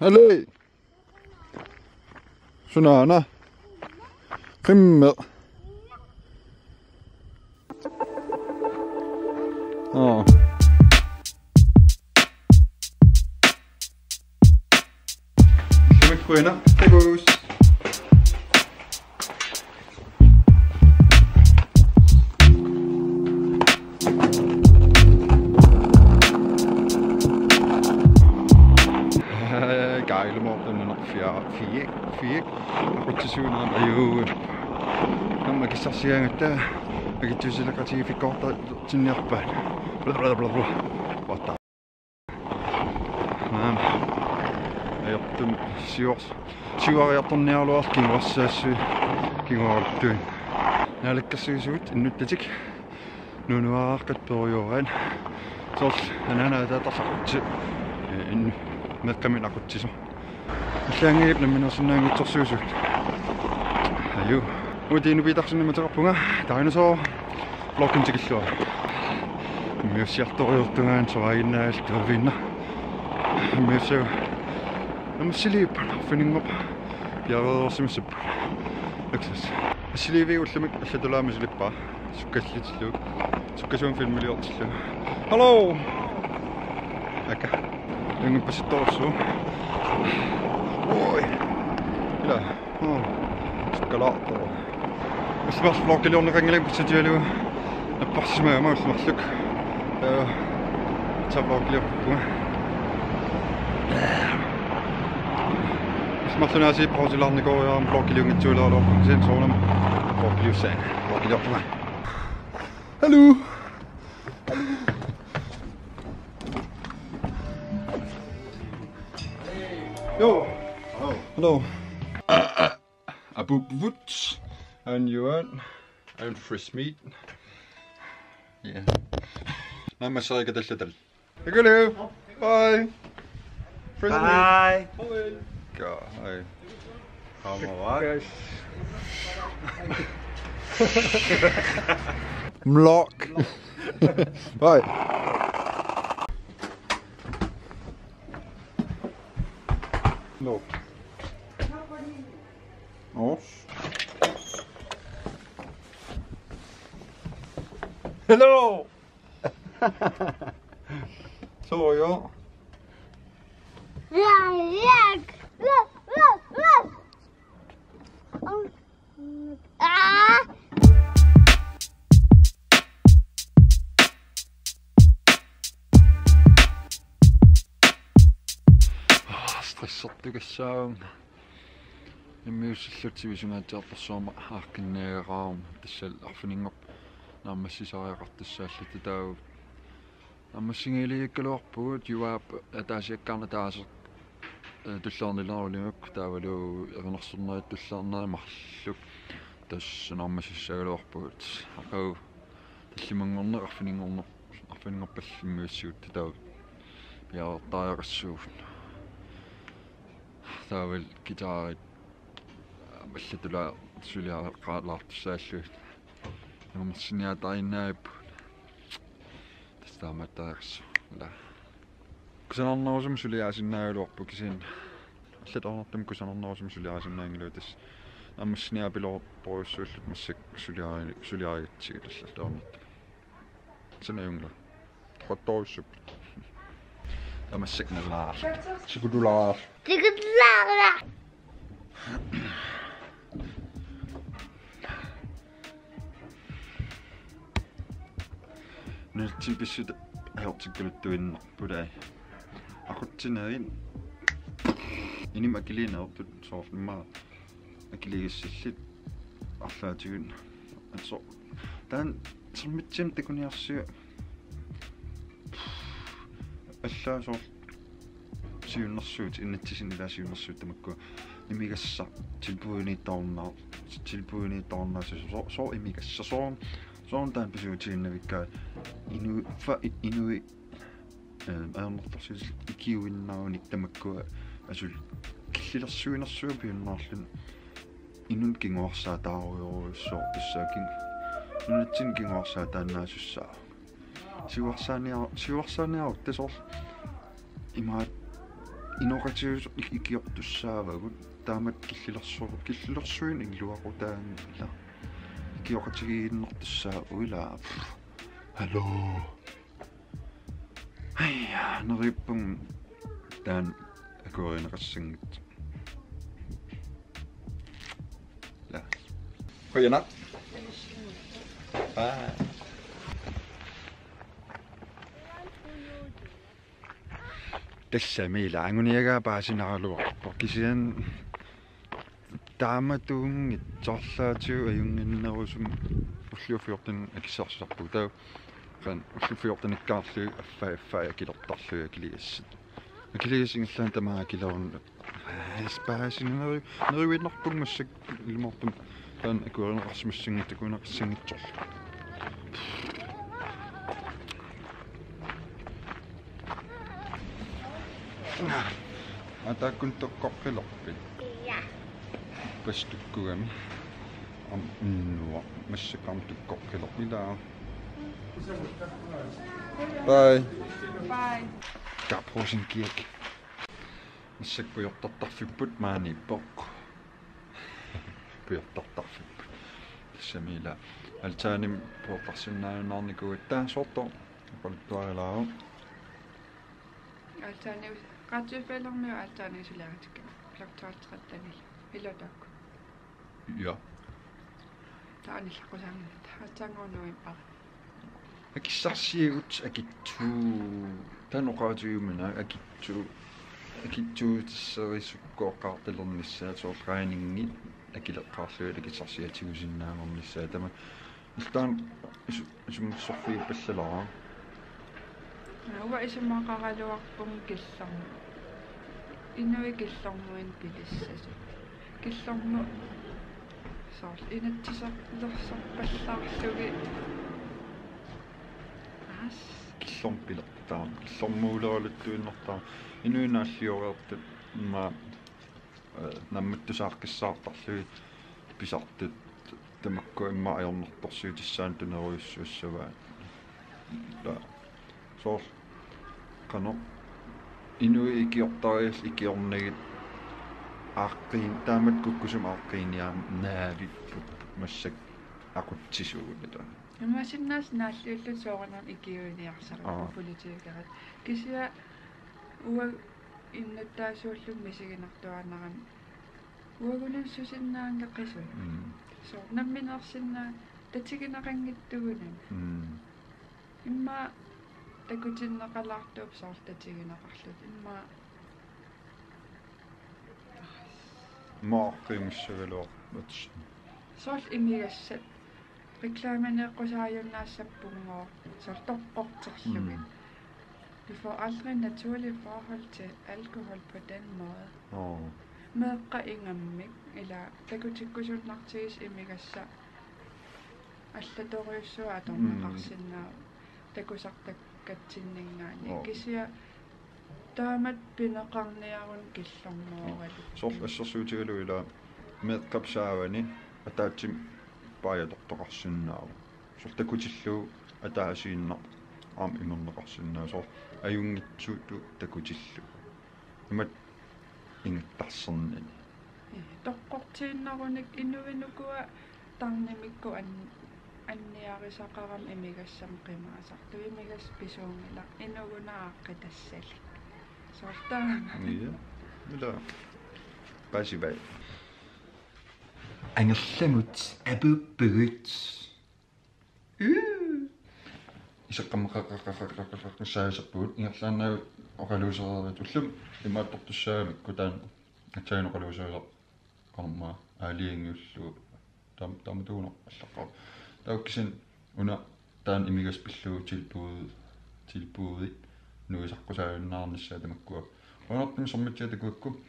Allez. Sunana. Rimmel. Oh. Buena. Tegos. Geile morgen nog 4. Goed seizoen aan de dan mag ik zeggen het ik tussen de certificaat in Japan. Blablabla. Wat dan? Ja, toen Siwar ja ton nealo king was king var toen. Ja, lekker zoet en nu dit ik. Nu harkat perioden. Zoals en dat is in met camera goed zo. Slang heb na min as na tot zo zoet. Ayo. Hoe die nu beter zijn met erop gaan. Daar is al blokken te geslaan. Meer zegt toch te gaan zo in te winnen. Meer zo. Dan sleep, vind ik op. Ja, dat is een super. Succes. Sleep weer wat ik zet de lamen sleep pa. Zoek het iets leuk. Zoek zo'n film miljard. Hallo. Lekker. Een beetje toch zo. Oei. Ja. Oh. Chocolade. Het was vlak in de ringen zit jullie. Het past me, maar het is leuk. Het zou vlak doen. Maar toen hij ziet, als hij landen går jag en blockig lunge till och då sen så de blockig sen. Blockig upp mig. Hallo. Jo. Hallo. Abu Woods and Johan and fresh meat. Yeah. Nou maar zal ik het zetten. Hallo. Bye. Fresh meat. Bye. God, hey. Allemaal Mlok. Hoi. No. Os. Hello. Zo joh. Ja. Stressottugassaan. Ja muusillutivisungatiartarsuama aarkinneeraum tassal arfininngop naammassisariaqartassaallatitau nammassingiiliikkaluarpugut juaap ataasiakkarna taaser tullarnilarulimuk taavalu erinersornerit tullarnaamarluk tass naammassissaagaluarpugut aqau tallimangorne arfininngorpallimmiussiut tatau piaartaajaqassuugun taaval gitaarit маллатула сулиааққаалаартуссааллуит нумерсиниатаиннаап тастааматтаарсу ла кусанарнерусум сулиаасиннаагалуарпу кисин аллатарнартум кусанарнерусум сулиаасиннаангилу тас аммассиниапилорпоруссууллут массак сулиариатсигил аллатаарнарт санаюнгла хотторуссуп амассакналаа сикудулаа Niltipissut aortikkaluttuinnerpulai aqutsinaagin inim akiliinertut soornimmaa akiligissallit arlaatigun atso taan sermitsim takuniarsiu allaa soor siunnersuut innatsisinnilaasiunnersuut tamakku imigassa tilpuiniittornaa soor imigassa soorn taan pisuutiinnavikkaa inui aernertorsis ikiuinnarunik tamakkua asul killilersuinersuua piunnaarlun inun kinguarsaa taarujoruussoo pissaakin nunatsin kinguarsaa taannaasussaa siuarsaaniaru tasoor imaat inokatius ikiortussaavagut taamat killillersuin illuaqutaanilla ikioratigiinnertussaa uila hallo ayya nerippum taan akuorineqassangit la qoyana тассамила ангуниага паасинаралуарпо кисиан тааматуунгит соорлаатиу аюнгиннерусум уллуфиортан акиссарсарпу таа қан уллуфиортаниккаарлу аффаа килертарлуя килиассат акилиасингиллаан тамаа килерун паасиннери неруиннарпун массак илмортум таан акуаринеқарсимассангит такунеқассангитсорлу атаккун тоққоққилорпит пастуккугами нуа массакам тоққоққилорпилаа бай капросин киек массакпуйортартарфиппут маани поқ пуйортартарфиппут самила алтааним пуортарсиннаанаарникуат таасорто палтуарилаа алтаанив qatsuuppaalormiu aaltaaniisuliaratikka plaktuarterattani ilutaakku ja taanillaqqusaangit haatsaangornuim akissarsiugut akittu tanoqaatiumana akittu tisserisukkoqqaartilernissаа soortrainingi akileqqaarluit akissarsiatigusinnaangornissaa tama iltaan isumsorfii pallalaa uwa isumaaqaraluarpum killarmu inui killarmuin pilissasu killarmu soorl inattisarlersarpallaarlugi as killorpilertaa killormuuleruluttuinnertaa inuinaalliorertat ma nammattusaarkissaartarlui pisartut tamakku imma ajornertorsuutissaan tuneruissuussavaa la soorl qano inui ikiortarias ikiornagit aaqqin taamat kukkusum aaqqiniaa naavippup massak aqutsisuugulata имасиннаас нааллиуллут соорнаар икиуиниарсараа политикерат кисиа уа иннаттаасууллум мисигинартуанарам уагунан сусиннаанга қисуи соо намминерсиннаа татигинақангиттугунам имма такутиннеқалаартууп соор татигинеқарлут имма мааққимуссагалуар матс соорл имигассат reklamerne-qusariunnaassappungoo sortorqorterlugi. Vi får aldrig naturligt forhold til alkohol på den måde. Meqqa ingammik ila takutikkusunnartigis imigassa allatoriussua atorneqarsinnaa takusartakkatinningaani kisia taamat pineqarniarun killormuoralu soorl assersuutigalu ila meqqapsaavani ataatsim paajatoqtoqarsinnaaru sortakutillu ataasiinna aam imerneqarsinnaa soor ajungitsuutu takutillu imat ingattarserniani toqqortiinnarunik inuinukua tarnimikku anniarisaqaram imigassam qimaasartu imigas pisuungila inugunaaqqitassali soortaa ja ila pasibai angerlangut abuppugut исаққаммақақақақақаққассаасерпуут ингерлааннагут оқалуусереерит уллум имаатторtussаагамикку таан атсаагиноқалуусеерер қарма аалиингиуллу таматууно аллаққар тауккисин уна таан имигас пиллуу tilbudet нуисаққусаагиннаарниссаа тамаккуа онортум сормитсиатакуакку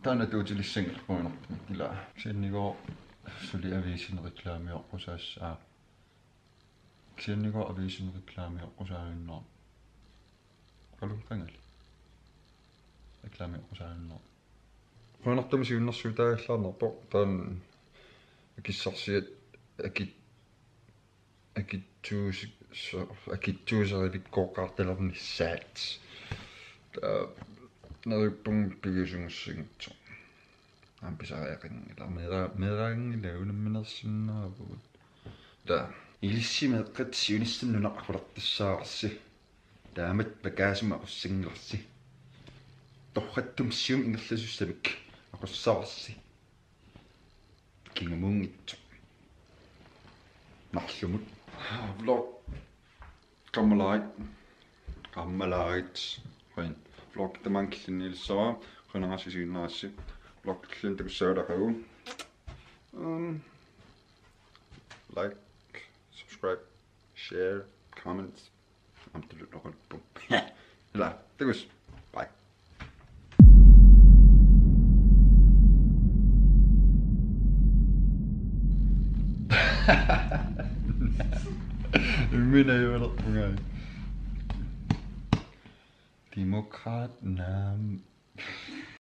таана туутилиссангерпуинертум ила синнигоо сули ависинериклаамиоққусаассаа ксиннигоо ависинериклаамиоққусаагиннаа қалуккангал реклаамиоққусаагиннаа онортум сиуннэрсуутаагаллаарнерпо таан акиссарсиат акиттуусеривиккооқарталернissaat Neripung pigisungssingitso. Ampisariaqing ila medaqangilaunamminersinnaavugut. Ta ilissimеэккат сиунissanнунаққулертассаарси. Таамат пакаасума уссингилэрси. Торраттум сиум ингерласуссамик ақуссаарси. Кингамунгитсо. Нарлумут. Vlog Kammalait. Rein. Vlog tamankillinilsara. Qanarasisiunnaassi. Vlog tllintakussaulaqagu. Like, subscribe, share, comments. Absolut noch ein Punkt. La, takus. Bye. Minä ei ole. Demokrat,